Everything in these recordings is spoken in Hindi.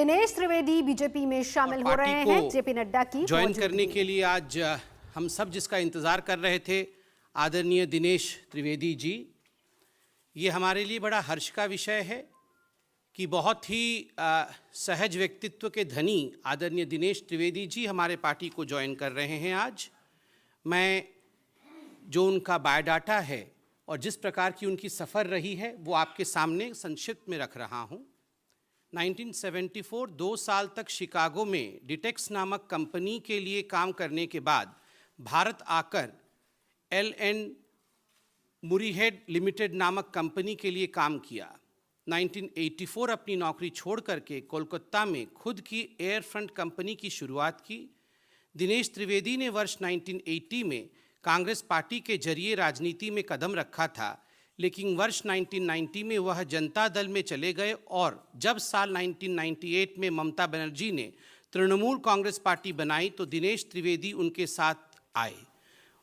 दिनेश त्रिवेदी बीजेपी में शामिल हो रहे हैं। जेपी नड्डा की ज्वाइन करने के लिए आज हम सब जिसका इंतजार कर रहे थे, आदरणीय दिनेश त्रिवेदी जी, ये हमारे लिए बड़ा हर्ष का विषय है कि बहुत ही सहज व्यक्तित्व के धनी आदरणीय दिनेश त्रिवेदी जी हमारे पार्टी को ज्वाइन कर रहे हैं। आज मैं जो उनका बायोडाटा है और जिस प्रकार की उनकी सफ़र रही है वो आपके सामने संक्षिप्त में रख रहा हूँ। 1974 2 साल तक शिकागो में डिटेक्स नामक कंपनी के लिए काम करने के बाद भारत आकर L&N मुरीहेड लिमिटेड नामक कंपनी के लिए काम किया। 1984 अपनी नौकरी छोड़ करके कोलकाता में खुद की एयर फ्रंट कंपनी की शुरुआत की। दिनेश त्रिवेदी ने वर्ष 1980 में कांग्रेस पार्टी के जरिए राजनीति में कदम रखा था, लेकिन वर्ष 1990 में वह जनता दल में चले गए और जब साल 1998 में ममता बनर्जी ने तृणमूल कांग्रेस पार्टी बनाई तो दिनेश त्रिवेदी उनके साथ आए।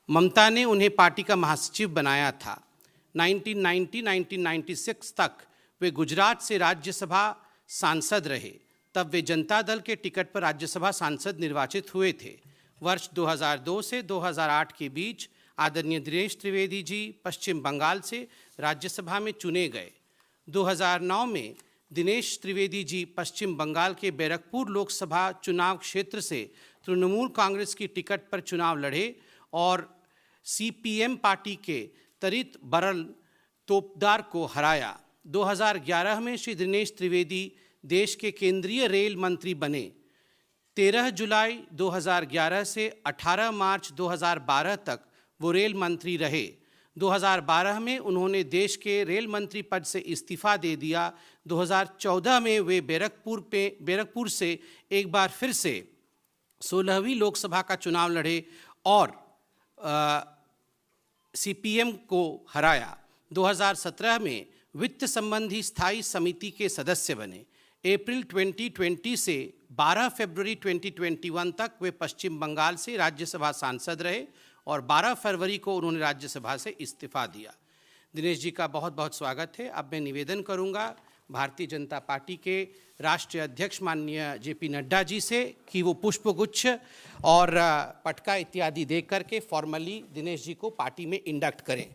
ममता ने उन्हें पार्टी का महासचिव बनाया था। 1990-1996 तक वे गुजरात से राज्यसभा सांसद रहे, तब वे जनता दल के टिकट पर राज्यसभा सांसद निर्वाचित हुए थे। वर्ष 2002 से 2008 के बीच आदरणीय दिनेश त्रिवेदी जी पश्चिम बंगाल से राज्यसभा में चुने गए। 2009 में दिनेश त्रिवेदी जी पश्चिम बंगाल के बैरकपुर लोकसभा चुनाव क्षेत्र से तृणमूल कांग्रेस की टिकट पर चुनाव लड़े और CPM पार्टी के तरित बरल तोपदार को हराया। 2011 में श्री दिनेश त्रिवेदी देश के केंद्रीय रेल मंत्री बने। 13 जुलाई 2011 से 18 मार्च 2012 तक वो रेल मंत्री रहे। 2012 में उन्होंने देश के रेल मंत्री पद से इस्तीफा दे दिया। 2014 में वे बैरकपुर से एक बार फिर से 16वीं लोकसभा का चुनाव लड़े और CPM को हराया। 2017 में वित्त संबंधी स्थायी समिति के सदस्य बने। अप्रैल 2020 से 12 फरवरी 2021 तक वे पश्चिम बंगाल से राज्यसभा सांसद रहे और 12 फरवरी को उन्होंने राज्यसभा से इस्तीफा दिया। दिनेश जी का बहुत बहुत स्वागत है। अब मैं निवेदन करूंगा भारतीय जनता पार्टी के राष्ट्रीय अध्यक्ष माननीय जेपी नड्डा जी से कि वो पुष्पगुच्छ और पटका इत्यादि दे करके फॉर्मली दिनेश जी को पार्टी में इंडक्ट करें।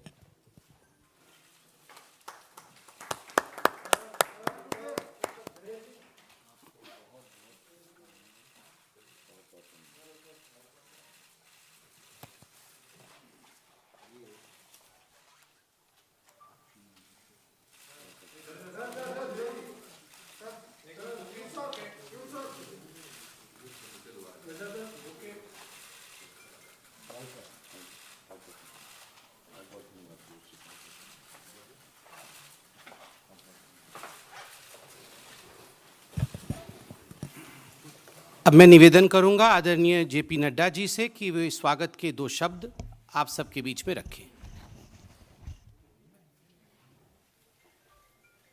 अब मैं निवेदन करूंगा आदरणीय जेपी नड्डा जी से कि वे स्वागत के 2 शब्द आप सबके बीच में रखें।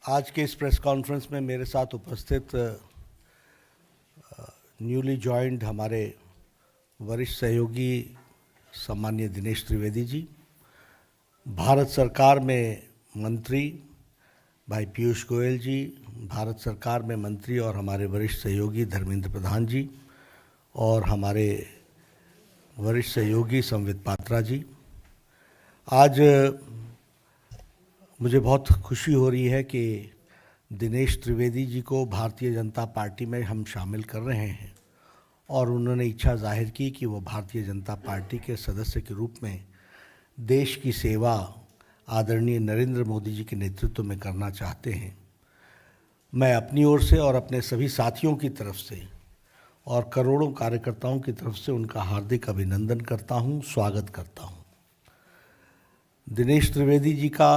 आज के इस प्रेस कॉन्फ्रेंस में मेरे साथ उपस्थित न्यूली जॉइंड हमारे वरिष्ठ सहयोगी सम्माननीय दिनेश त्रिवेदी जी, भारत सरकार में मंत्री भाई पीयूष गोयल जी, भारत सरकार में मंत्री और हमारे वरिष्ठ सहयोगी धर्मेंद्र प्रधान जी और हमारे वरिष्ठ सहयोगी संवित पात्रा जी। आज मुझे बहुत खुशी हो रही है कि दिनेश त्रिवेदी जी को भारतीय जनता पार्टी में हम शामिल कर रहे हैं और उन्होंने इच्छा जाहिर की कि वो भारतीय जनता पार्टी के सदस्य के रूप में देश की सेवा आदरणीय नरेंद्र मोदी जी के नेतृत्व में करना चाहते हैं। मैं अपनी ओर से और अपने सभी साथियों की तरफ से और करोड़ों कार्यकर्ताओं की तरफ से उनका हार्दिक अभिनंदन करता हूं, स्वागत करता हूं। दिनेश त्रिवेदी जी का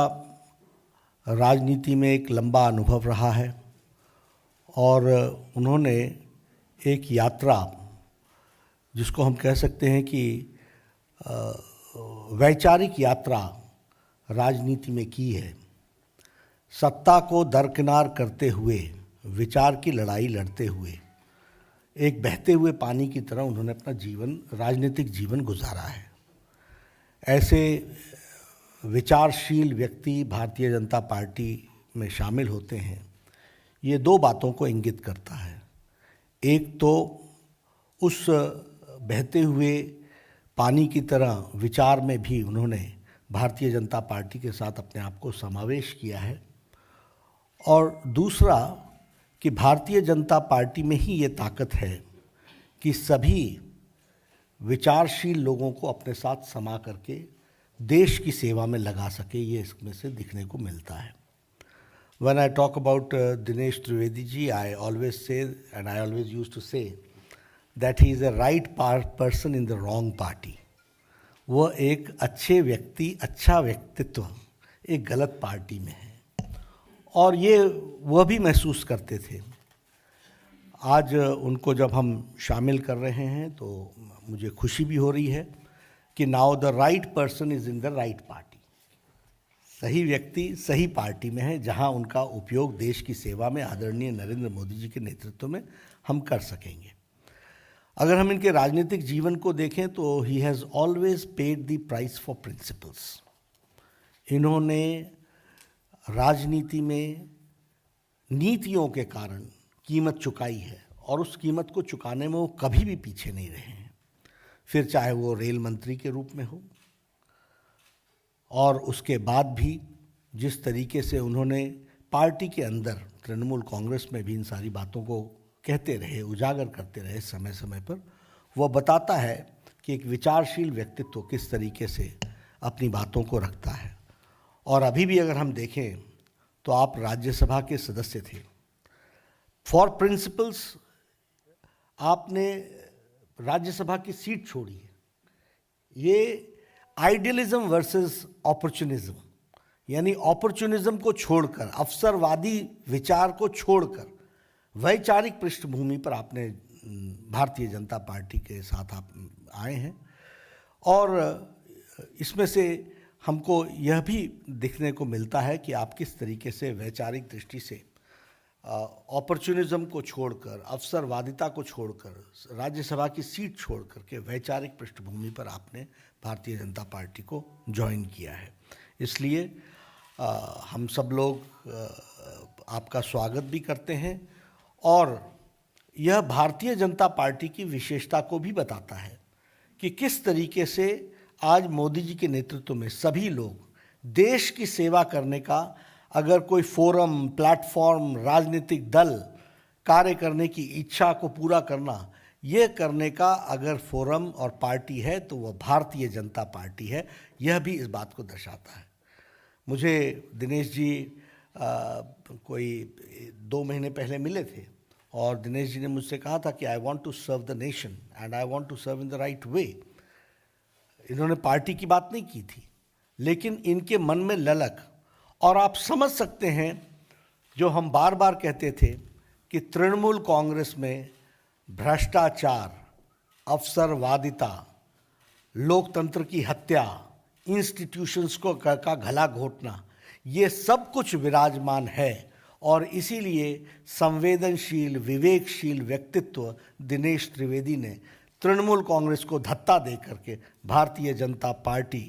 राजनीति में एक लंबा अनुभव रहा है और उन्होंने एक यात्रा जिसको हम कह सकते हैं कि वैचारिक यात्रा राजनीति में की है। सत्ता को दरकिनार करते हुए, विचार की लड़ाई लड़ते हुए, एक बहते हुए पानी की तरह उन्होंने अपना जीवन, राजनीतिक जीवन गुजारा है। ऐसे विचारशील व्यक्ति भारतीय जनता पार्टी में शामिल होते हैं, ये 2 बातों को इंगित करता है। एक तो उस बहते हुए पानी की तरह विचार में भी उन्होंने भारतीय जनता पार्टी के साथ अपने आप को समावेश किया है, और दूसरा कि भारतीय जनता पार्टी में ही ये ताकत है कि सभी विचारशील लोगों को अपने साथ समा करके देश की सेवा में लगा सके, ये इसमें से दिखने को मिलता है। When I talk about Dinesh Trivedi ji, I always say, and I always used to say, that he is a right person in the wrong party. वह एक अच्छे व्यक्ति, अच्छा व्यक्तित्व एक गलत पार्टी में है, और ये वह भी महसूस करते थे। आज उनको जब हम शामिल कर रहे हैं तो मुझे खुशी भी हो रही है कि now the right person is in the right party. सही व्यक्ति सही पार्टी में है, जहां उनका उपयोग देश की सेवा में आदरणीय नरेंद्र मोदी जी के नेतृत्व में हम कर सकेंगे। अगर हम इनके राजनीतिक जीवन को देखें तो he has always paid the price for principles. इन्होंने राजनीति में नीतियों के कारण कीमत चुकाई है, और उस कीमत को चुकाने में वो कभी भी पीछे नहीं रहे हैं। फिर चाहे वो रेल मंत्री के रूप में हो, और उसके बाद भी जिस तरीके से उन्होंने पार्टी के अंदर तृणमूल कांग्रेस में भी इन सारी बातों को कहते रहे, उजागर करते रहे समय समय पर, वह बताता है कि एक विचारशील व्यक्तित्व किस तरीके से अपनी बातों को रखता है। और अभी भी अगर हम देखें तो आप राज्यसभा के सदस्य थे। फॉर प्रिंसिपल्स आपने राज्यसभा की सीट छोड़ी है। ये आइडियलिज्म वर्सेस अपॉर्चुनिज्म, यानी अपॉर्चुनिज्म को छोड़कर, अवसरवादी विचार को छोड़कर वैचारिक पृष्ठभूमि पर आपने भारतीय जनता पार्टी के साथ आप आए हैं। और इसमें से हमको यह भी दिखने को मिलता है कि आप किस तरीके से वैचारिक दृष्टि से अपॉर्चुनिज्म को छोड़कर, अवसरवादिता को छोड़कर, राज्यसभा की सीट छोड़कर के वैचारिक पृष्ठभूमि पर आपने भारतीय जनता पार्टी को ज्वाइन किया है। इसलिए हम सब लोग आपका स्वागत भी करते हैं, और यह भारतीय जनता पार्टी की विशेषता को भी बताता है कि किस तरीके से आज मोदी जी के नेतृत्व में सभी लोग देश की सेवा करने का, अगर कोई फोरम, प्लेटफॉर्म, राजनीतिक दल कार्य करने की इच्छा को पूरा करना, ये करने का अगर फोरम और पार्टी है तो वह भारतीय जनता पार्टी है। यह भी इस बात को दर्शाता है। मुझे दिनेश जी कोई 2 महीने पहले मिले थे, और दिनेश जी ने मुझसे कहा था कि I want to serve the nation and I want to serve in the right way. इन्होंने पार्टी की बात नहीं की थी, लेकिन इनके मन में ललक, और आप समझ सकते हैं जो हम बार बार कहते थे कि तृणमूल कांग्रेस में भ्रष्टाचार, अवसरवादिता, लोकतंत्र की हत्या, इंस्टीट्यूशंस को का गला घोटना, ये सब कुछ विराजमान है। और इसीलिए संवेदनशील, विवेकशील व्यक्तित्व दिनेश त्रिवेदी ने तृणमूल कांग्रेस को धत्ता दे करके भारतीय जनता पार्टी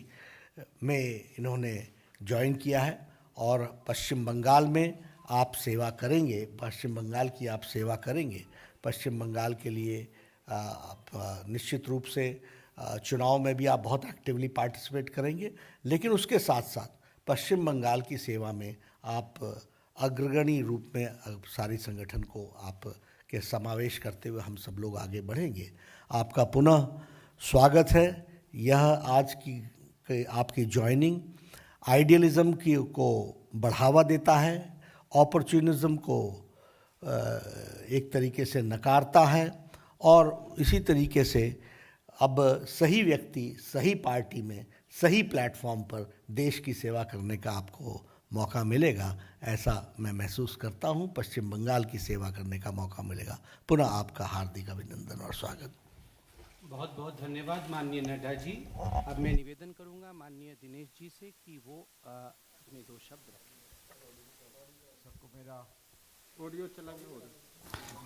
में इन्होंने ज्वाइन किया है, और पश्चिम बंगाल में आप सेवा करेंगे, पश्चिम बंगाल की आप सेवा करेंगे। पश्चिम बंगाल के लिए आप निश्चित रूप से चुनाव में भी आप बहुत एक्टिवली पार्टिसिपेट करेंगे, लेकिन उसके साथ साथ पश्चिम बंगाल की सेवा में आप अग्रगणी रूप में सारी संगठन को आप के समावेश करते हुए हम सब लोग आगे बढ़ेंगे। आपका पुनः स्वागत है। यह आज की आपकी ज्वाइनिंग आइडियलिज्म की को बढ़ावा देता है, अपॉर्चुनिज्म को एक तरीके से नकारता है, और इसी तरीके से अब सही व्यक्ति सही पार्टी में सही प्लेटफॉर्म पर देश की सेवा करने का आपको मौका मिलेगा, ऐसा मैं महसूस करता हूं। पश्चिम बंगाल की सेवा करने का मौका मिलेगा। पुनः आपका हार्दिक अभिनंदन और स्वागत। बहुत बहुत धन्यवाद माननीय नड्डा जी। अब मैं निवेदन करूंगा माननीय दिनेश जी से कि वो अपने 2 शब्द रखें।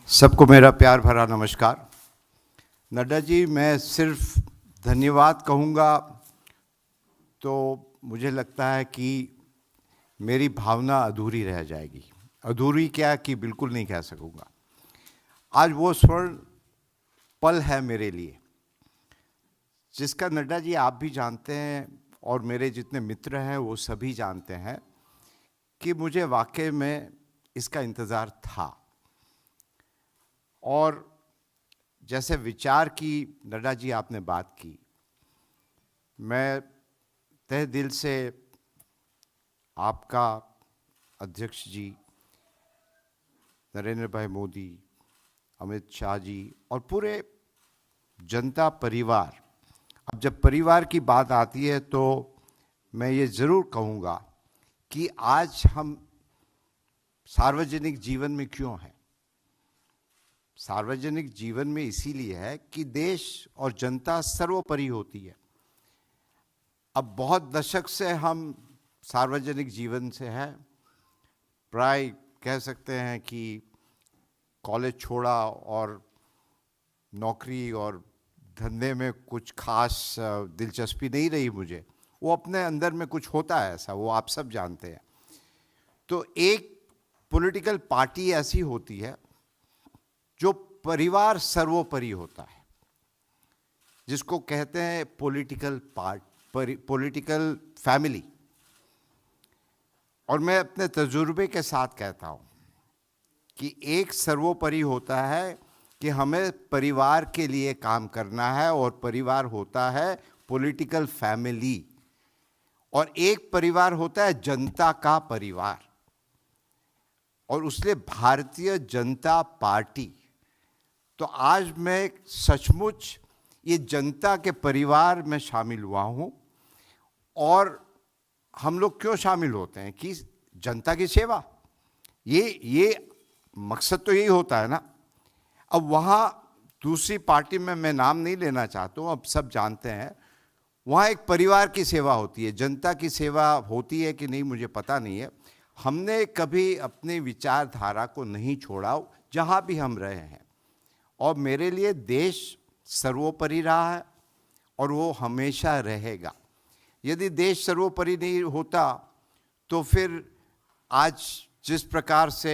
सबको मेरा प्यार भरा नमस्कार। नड्डा जी, मैं सिर्फ धन्यवाद कहूँगा तो मुझे लगता है कि मेरी भावना अधूरी रह जाएगी। अधूरी क्या कि बिल्कुल नहीं कह सकूँगा। आज वो स्वर्ण पल है मेरे लिए, जिसका नड्डा जी आप भी जानते हैं और मेरे जितने मित्र हैं वो सभी जानते हैं कि मुझे वाकई में इसका इंतज़ार था। और जैसे विचार की नड्डा जी आपने बात की, मैं तहे दिल से आपका अध्यक्ष जी नरेंद्र भाई मोदी, अमित शाह जी और पूरे जनता परिवार, अब जब परिवार की बात आती है तो मैं ये ज़रूर कहूँगा कि आज हम सार्वजनिक जीवन में क्यों हैं। सार्वजनिक जीवन में इसीलिए है कि देश और जनता सर्वोपरि होती है। अब बहुत दशक से हम सार्वजनिक जीवन से हैं, प्राय कह सकते हैं कि कॉलेज छोड़ा और नौकरी और धंधे में कुछ खास दिलचस्पी नहीं रही मुझे। वो अपने अंदर में कुछ होता है ऐसा, वो आप सब जानते हैं। तो एक पॉलिटिकल पार्टी ऐसी होती है जो परिवार सर्वोपरि होता है, जिसको कहते हैं पॉलिटिकल फैमिली। और मैं अपने तजुर्बे के साथ कहता हूँ कि एक सर्वोपरि होता है कि हमें परिवार के लिए काम करना है, और परिवार होता है पॉलिटिकल फैमिली, और एक परिवार होता है जनता का परिवार। और उसलिए भारतीय जनता पार्टी, तो आज मैं सचमुच ये जनता के परिवार में शामिल हुआ हूँ। और हम लोग क्यों शामिल होते हैं कि जनता की सेवा, ये मकसद तो यही होता है ना। अब वहाँ दूसरी पार्टी में मैं नाम नहीं लेना चाहता हूँ, अब सब जानते हैं, वहाँ एक परिवार की सेवा होती है। जनता की सेवा होती है कि नहीं मुझे पता नहीं है। हमने कभी अपनी विचारधारा को नहीं छोड़ा जहाँ भी हम रहे हैं, और मेरे लिए देश सर्वोपरि रहा है और वो हमेशा रहेगा। यदि देश सर्वोपरि नहीं होता तो फिर आज जिस प्रकार से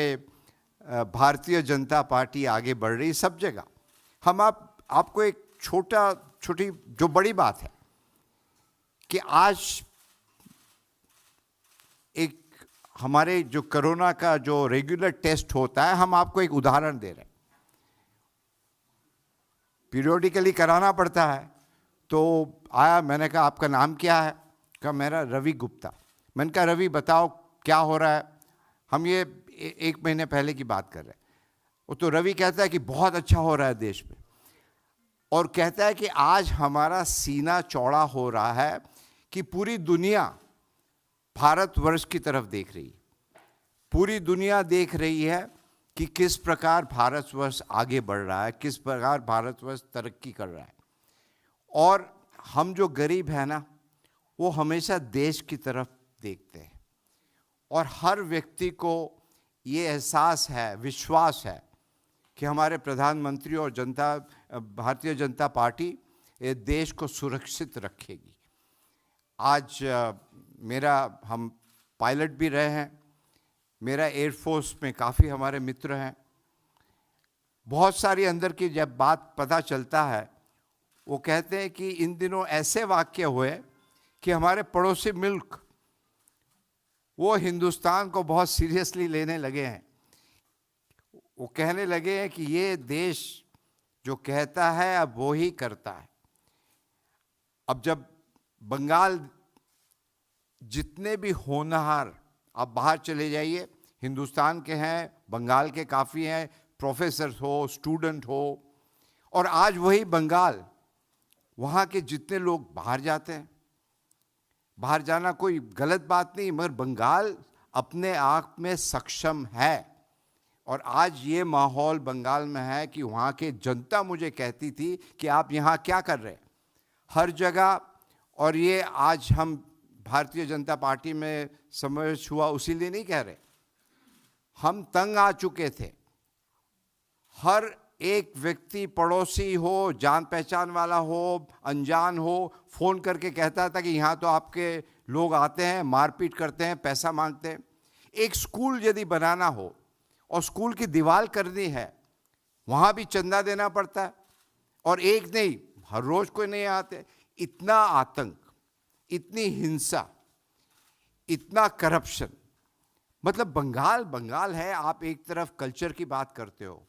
भारतीय जनता पार्टी आगे बढ़ रही सब जगह, हम आपको एक छोटी जो बड़ी बात है कि आज एक हमारे जो कोरोना का जो रेगुलर टेस्ट होता है, हम आपको एक उदाहरण दे रहे हैं। पीरियोडिकली कराना पड़ता है, तो आया, मैंने कहा आपका नाम क्या है? कहा मेरा रवि गुप्ता। मैंने कहा रवि बताओ क्या हो रहा है? हम ये 1 महीने पहले की बात कर रहे हैं। वो तो रवि कहता है कि बहुत अच्छा हो रहा है देश में, और कहता है कि आज हमारा सीना चौड़ा हो रहा है कि पूरी दुनिया भारतवर्ष की तरफ देख रही है। पूरी दुनिया देख रही है कि किस प्रकार भारतवर्ष आगे बढ़ रहा है, किस प्रकार भारतवर्ष तरक्की कर रहा है। और हम जो गरीब हैं ना, वो हमेशा देश की तरफ देखते हैं, और हर व्यक्ति को ये एहसास है, विश्वास है कि हमारे प्रधानमंत्री और भारतीय जनता पार्टी ये देश को सुरक्षित रखेगी। आज हम पायलट भी रहे हैं, मेरा एयरफोर्स में काफ़ी हमारे मित्र हैं। बहुत सारी अंदर की जब बात पता चलता है, वो कहते हैं कि इन दिनों ऐसे वाक़ये हुए कि हमारे पड़ोसी मुल्क वो हिंदुस्तान को बहुत सीरियसली लेने लगे हैं। वो कहने लगे हैं कि ये देश जो कहता है अब वो ही करता है। अब जब बंगाल, जितने भी होनहार, आप बाहर चले जाइए, हिंदुस्तान के हैं, बंगाल के काफ़ी हैं, प्रोफेसर हो, स्टूडेंट हो, और आज वही बंगाल, वहाँ के जितने लोग बाहर जाते हैं, बाहर जाना कोई गलत बात नहीं, मगर बंगाल अपने आप में सक्षम है। और आज ये माहौल बंगाल में है कि वहाँ के जनता मुझे कहती थी कि आप यहाँ क्या कर रहे हैं, हर जगह। और ये आज हम भारतीय जनता पार्टी में समावेश हुआ उसी लिए नहीं कह रहे, हम तंग आ चुके थे। हर एक व्यक्ति, पड़ोसी हो, जान पहचान वाला हो, अनजान हो, फ़ोन करके कहता था कि यहाँ तो आपके लोग आते हैं, मारपीट करते हैं, पैसा मांगते हैं। एक स्कूल यदि बनाना हो और स्कूल की दीवार करनी है वहाँ भी चंदा देना पड़ता है, और एक नहीं, हर रोज कोई नहीं आते। इतना आतंक, इतनी हिंसा, इतना करप्शन, मतलब बंगाल बंगाल है। आप एक तरफ कल्चर की बात करते हो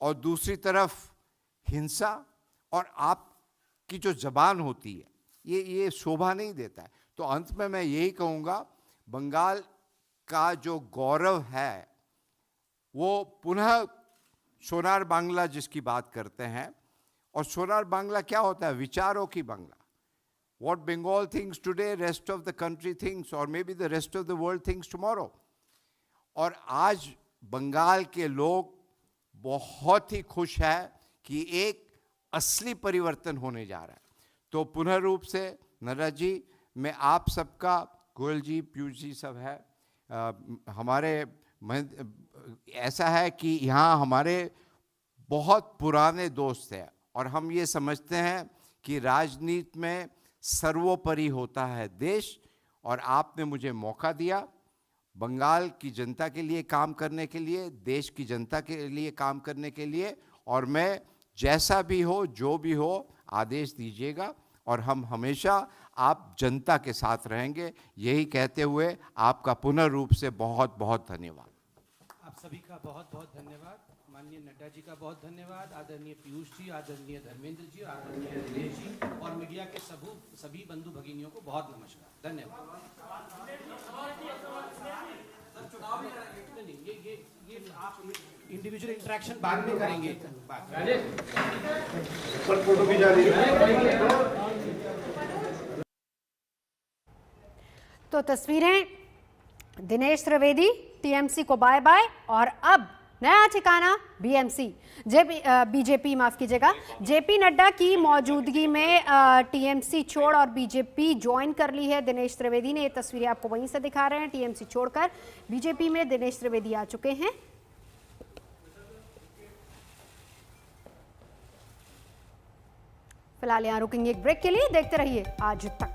और दूसरी तरफ हिंसा, और आपकी जो जबान होती है ये शोभा नहीं देता है। तो अंत में मैं यही कहूँगा, बंगाल का जो गौरव है वो पुनः सोनार बांग्ला जिसकी बात करते हैं, और सोनार बांग्ला क्या होता है? विचारों की Bangla. What Bengal thinks today, rest of the country thinks, or maybe the rest of the world thinks tomorrow. और आज बंगाल के लोग बहुत ही खुश है कि एक असली परिवर्तन होने जा रहा है। तो पुनः रूप से नड्डा जी, मैं आप सबका, गोयल जी, पीयूष जी सब है, हमारे ऐसा है कि यहाँ हमारे बहुत पुराने दोस्त हैं, और हम ये समझते हैं कि राजनीति में सर्वोपरि होता है देश, और आपने मुझे मौका दिया बंगाल की जनता के लिए काम करने के लिए, देश की जनता के लिए काम करने के लिए, और मैं जैसा भी हो, जो भी हो, आदेश दीजिएगा और हम हमेशा आप जनता के साथ रहेंगे। यही कहते हुए आपका पुनः रूप से बहुत बहुत धन्यवाद। आप सभी का बहुत बहुत धन्यवाद। माननीय नड्डा जी का बहुत धन्यवाद, आदरणीय पीयूष जी, आदरणीय धर्मेंद्र जी, आदरणीय दिनेश जी, और मीडिया के सभी बंधु भगिनियों को बहुत नमस्कार, धन्यवाद। ये आप इंडिविजुअल इंटरेक्शन बाद में करेंगे। तो तस्वीरें, दिनेश त्रिवेदी टीएमसी को बाय बाय, और अब नया ठिकाना बीजेपी माफ कीजिएगा, जेपी नड्डा की मौजूदगी में टीएमसी छोड़ और बीजेपी ज्वाइन कर ली है दिनेश त्रिवेदी ने। ये तस्वीरें आपको वहीं से दिखा रहे हैं, टीएमसी छोड़कर बीजेपी में दिनेश त्रिवेदी आ चुके हैं। फिलहाल यहां रुकेंगे एक ब्रेक के लिए, देखते रहिए आज तक।